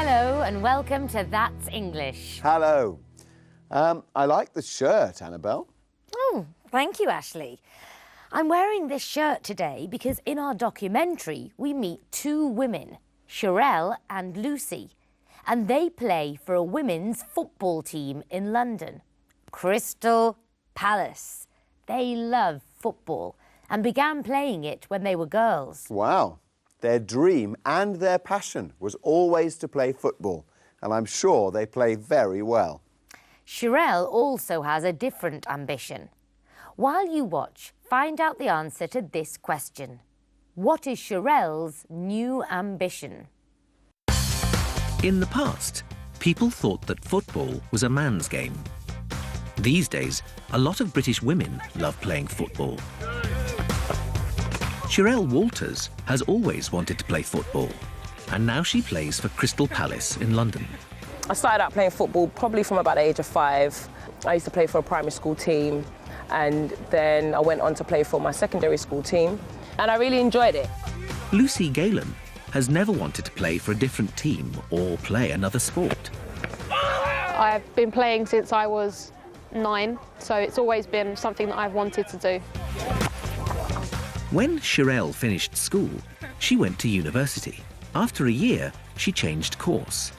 Hello and welcome to That's English. Hello. I like the shirt, Annabelle. Oh, thank you, Ashley. I'm wearing this shirt today because in our documentary we meet two women, Sherelle and Lucy, and they play for a women's football team in London, Crystal Palace. They love football and began playing it when they were girls. Wow. Their dream and their passion was always to play football, and I'm sure they play very well. Sherelle also has a different ambition. While you watch, find out the answer to this question. What is Sherelle's new ambition? In the past, people thought that football was a man's game. These days, a lot of British women love playing football. Sherelle Walters has always wanted to play football, and now she plays for Crystal Palace in London. I started out playing football probably from about the age of 5. I used to play for a primary school team, and then I went on to play for my secondary school team, and I really enjoyed it. Lucy Galen has never wanted to play for a different team or play another sport. I've been playing since I was 9, so it's always been something that I've wanted to do. When Sherelle finished school, she went to university. After a year, she changed course.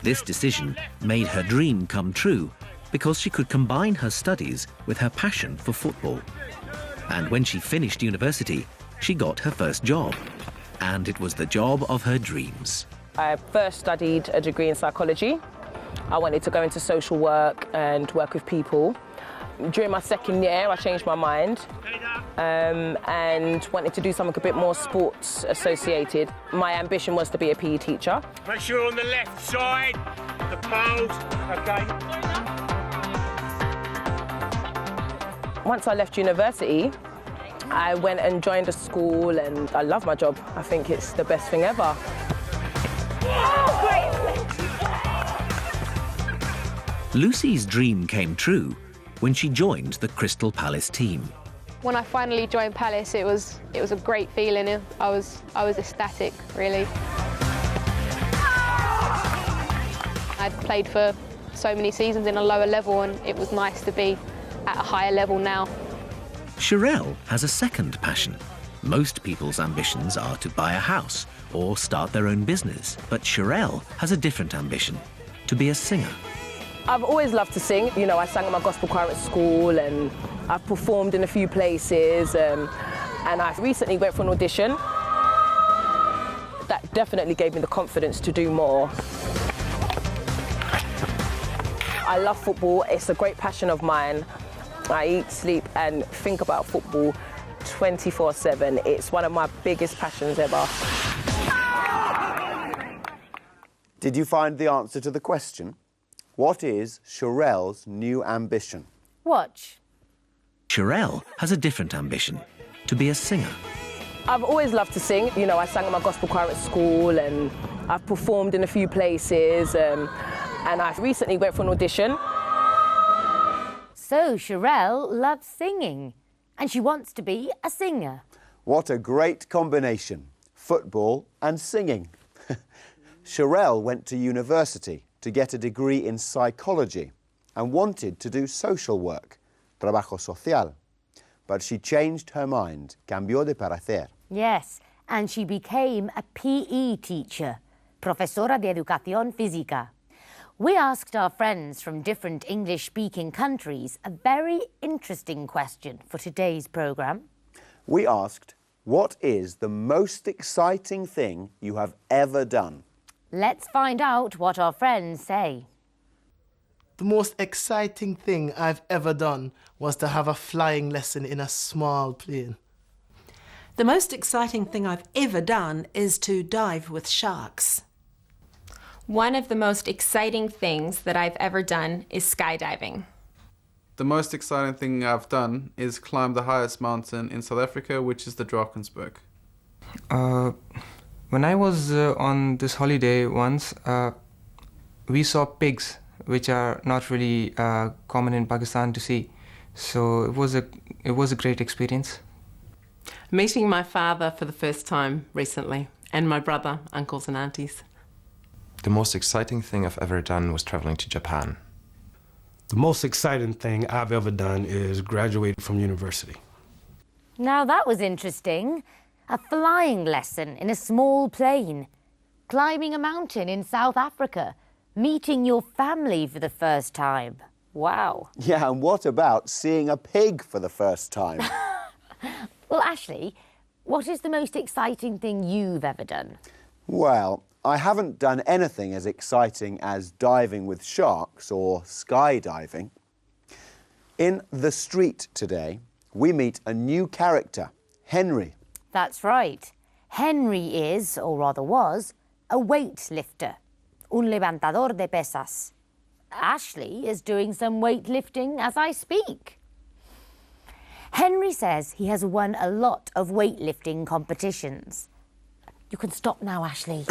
This decision made her dream come true because she could combine her studies with her passion for football. And when she finished university, she got her first job. And it was the job of her dreams. I first studied a degree in psychology. I wanted to go into social work and work with people. During my second year, I changed my mind and wanted to do something a bit more sports associated. My ambition was to be a PE teacher. Make sure on the left side, the poles, okay. Once I left university, I went and joined a school, and I love my job. I think it's the best thing ever. Lucy's dream came true when she joined the Crystal Palace team. When I finally joined Palace, it was a great feeling. I was ecstatic, really. I'd played for so many seasons in a lower level, and it was nice to be at a higher level now. Sherelle has a second passion. Most people's ambitions are to buy a house or start their own business, but Sherelle has a different ambition, to be a singer. I've always loved to sing. You know, I sang in my gospel choir at school, and I've performed in a few places, and I recently went for an audition. That definitely gave me the confidence to do more. I love football. It's a great passion of mine. I eat, sleep, and think about football 24/7. It's one of my biggest passions ever. Did you find the answer to the question? What is Sherelle's new ambition? Watch. Sherelle has a different ambition, to be a singer. I've always loved to sing. You know, I sang in my gospel choir at school, and I've performed in a few places, and I recently went for an audition. So Sherelle loves singing and she wants to be a singer. What a great combination, football and singing. Sherelle went to university to get a degree in psychology and wanted to do social work, trabajo social. But she changed her mind, cambió de parecer. Yes, and she became a PE teacher, profesora de educación física. We asked our friends from different English-speaking countries a very interesting question for today's programme. We asked, what is the most exciting thing you have ever done? Let's find out what our friends say. The most exciting thing I've ever done was to have a flying lesson in a small plane. The most exciting thing I've ever done is to dive with sharks. One of the most exciting things that I've ever done is skydiving. The most exciting thing I've done is climb the highest mountain in South Africa, which is the Drakensberg. When I was on this holiday once, we saw pigs, which are not really common in Pakistan to see. So it was a great experience. Meeting my father for the first time recently, and my brother, uncles and aunties. The most exciting thing I've ever done was traveling to Japan. The most exciting thing I've ever done is graduate from university. Now that was interesting. A flying lesson in a small plane, climbing a mountain in South Africa, meeting your family for the first time. Wow. Yeah, and what about seeing a pig for the first time? Well, Ashley, what is the most exciting thing you've ever done? Well, I haven't done anything as exciting as diving with sharks or skydiving. In The Street today, we meet a new character, Henry. That's right. Henry is, or rather was, a weightlifter. Un levantador de pesas. Ashley is doing some weightlifting as I speak. Henry says he has won a lot of weightlifting competitions. You can stop now, Ashley.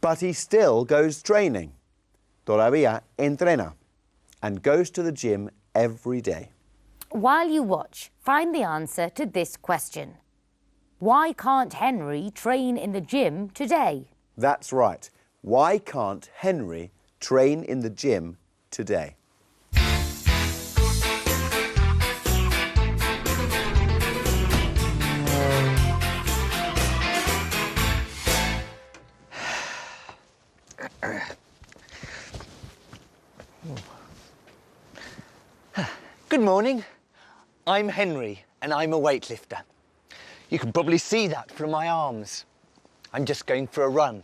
But he still goes training. Todavía entrena. And goes to the gym every day. While you watch, find the answer to this question. Why can't Henry train in the gym today? That's right. Why can't Henry train in the gym today? Good morning. I'm Henry and I'm a weightlifter. You can probably see that from my arms. I'm just going for a run.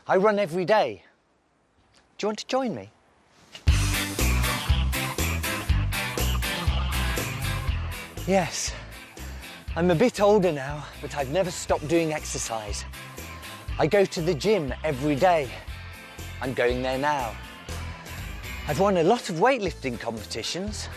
I run every day. Do you want to join me? Yes. I'm a bit older now, but I've never stopped doing exercise. I go to the gym every day. I'm going there now. I've won a lot of weightlifting competitions.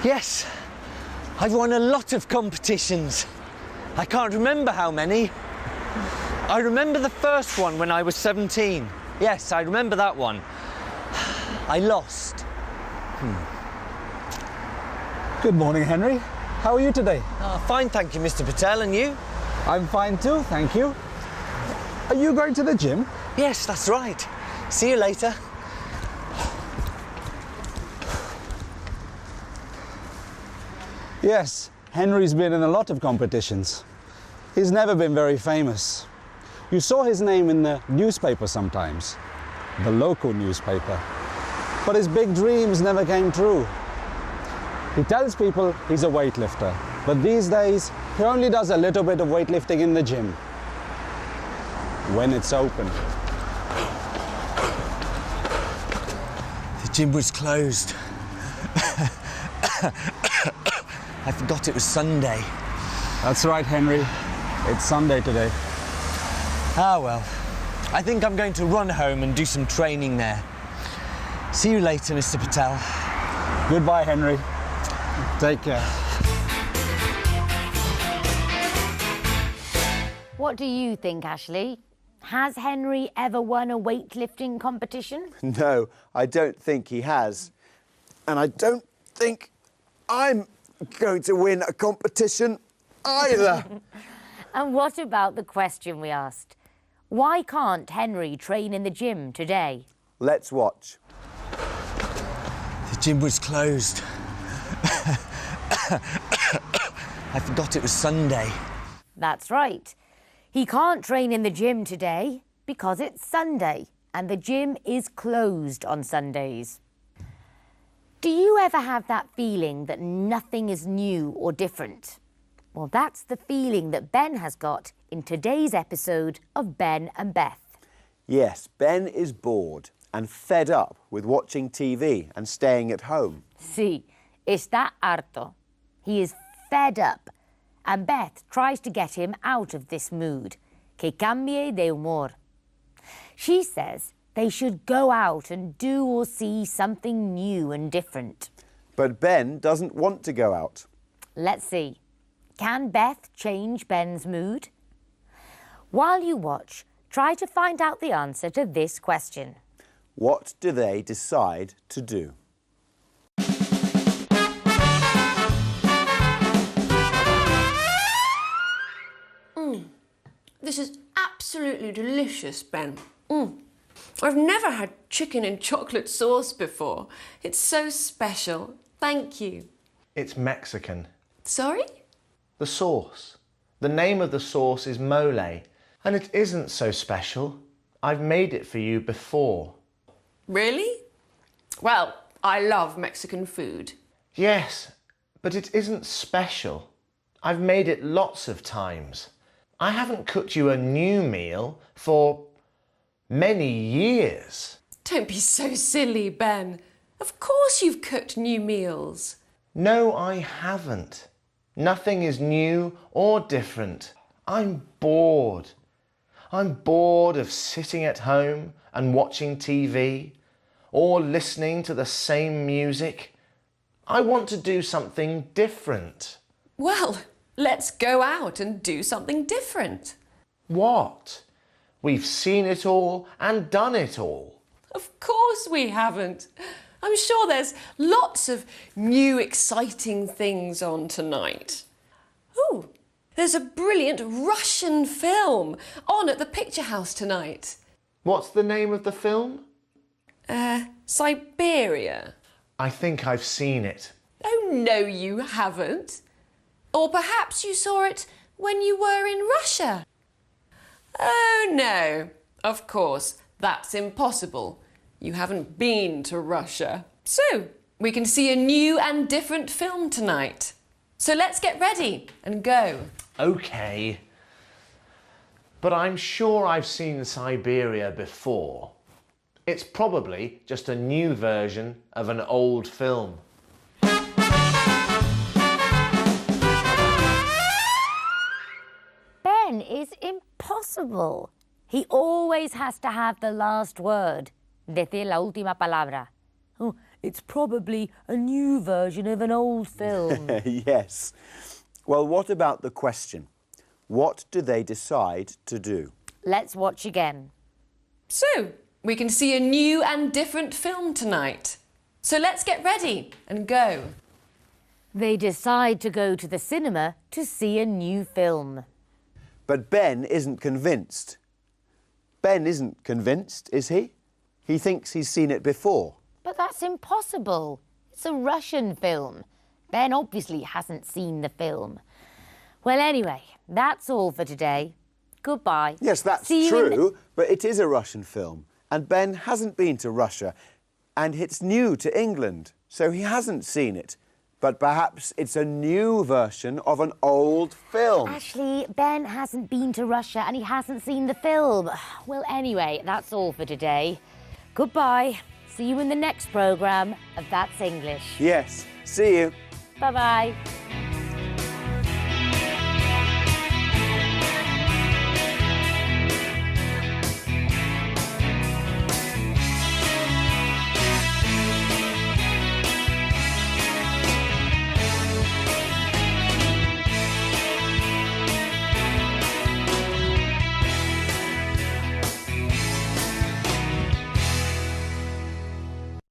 Yes, I've won a lot of competitions. I can't remember how many. I remember the first one when I was 17. Yes, I remember that one. I lost. Good morning, Henry. How are you today? Fine, thank you, Mr. Patel. And you? I'm fine too, thank you. Are you going to the gym? Yes, that's right. See you later. Yes, Henry's been in a lot of competitions. He's never been very famous. You saw his name in the newspaper sometimes, the local newspaper. But his big dreams never came true. He tells people he's a weightlifter, but these days he only does a little bit of weightlifting in the gym, when it's open. The gym was closed. I forgot it was Sunday. That's right, Henry. It's Sunday today. Ah, well. I think I'm going to run home and do some training there. See you later, Mr. Patel. Goodbye, Henry. Take care. What do you think, Ashley? Has Henry ever won a weightlifting competition? No, I don't think he has. And I don't think I'm going to win a competition either. And what about the question we asked? Why can't Henry train in the gym today? Let's watch. The gym was closed. I forgot it was Sunday. That's right. He can't train in the gym today because it's Sunday and the gym is closed on Sundays. Do you ever have that feeling that nothing is new or different? Well, that's the feeling that Ben has got in today's episode of Ben and Beth. Yes, Ben is bored and fed up with watching TV and staying at home. Sí, está harto. He is fed up. And Beth tries to get him out of this mood. Que cambie de humor. She says they should go out and do or see something new and different. But Ben doesn't want to go out. Let's see. Can Beth change Ben's mood? While you watch, try to find out the answer to this question. What do they decide to do? This is absolutely delicious, Ben. I've never had chicken in chocolate sauce before. It's so special. Thank you. It's Mexican. Sorry? The sauce. The name of the sauce is mole, and it isn't so special. I've made it for you before. Really? Well, I love Mexican food. Yes, but it isn't special. I've made it lots of times. I haven't cooked you a new meal for many years. Don't be so silly, Ben. Of course you've cooked new meals. No, I haven't. Nothing is new or different. I'm bored. I'm bored of sitting at home and watching TV or listening to the same music. I want to do something different. Well, let's go out and do something different. What? We've seen it all and done it all. Of course we haven't. I'm sure there's lots of new exciting things on tonight. Ooh, there's a brilliant Russian film on at the Picture House tonight. What's the name of the film? Siberia. I think I've seen it. Oh, no, you haven't. Or perhaps you saw it when you were in Russia. Oh, no. Of course, that's impossible. You haven't been to Russia. So, we can see a new and different film tonight. So let's get ready and go. OK. But I'm sure I've seen Siberia before. It's probably just a new version of an old film. Ben is impossible. He always has to have the last word. Decir la última palabra. Oh, it's probably a new version of an old film. Yes. Well, what about the question? What do they decide to do? Let's watch again. So, we can see a new and different film tonight. So let's get ready and go. They decide to go to the cinema to see a new film. But Ben isn't convinced. Ben isn't convinced, is he? He thinks he's seen it before. But that's impossible. It's a Russian film. Ben obviously hasn't seen the film. Well, anyway, that's all for today. Goodbye. Yes, that's true, but it is a Russian film. And Ben hasn't been to Russia. And it's new to England, so he hasn't seen it. But perhaps it's a new version of an old film. Actually, Ben hasn't been to Russia and he hasn't seen the film. Well, anyway, that's all for today. Goodbye. See you in the next programme of That's English. Yes, see you. Bye-bye.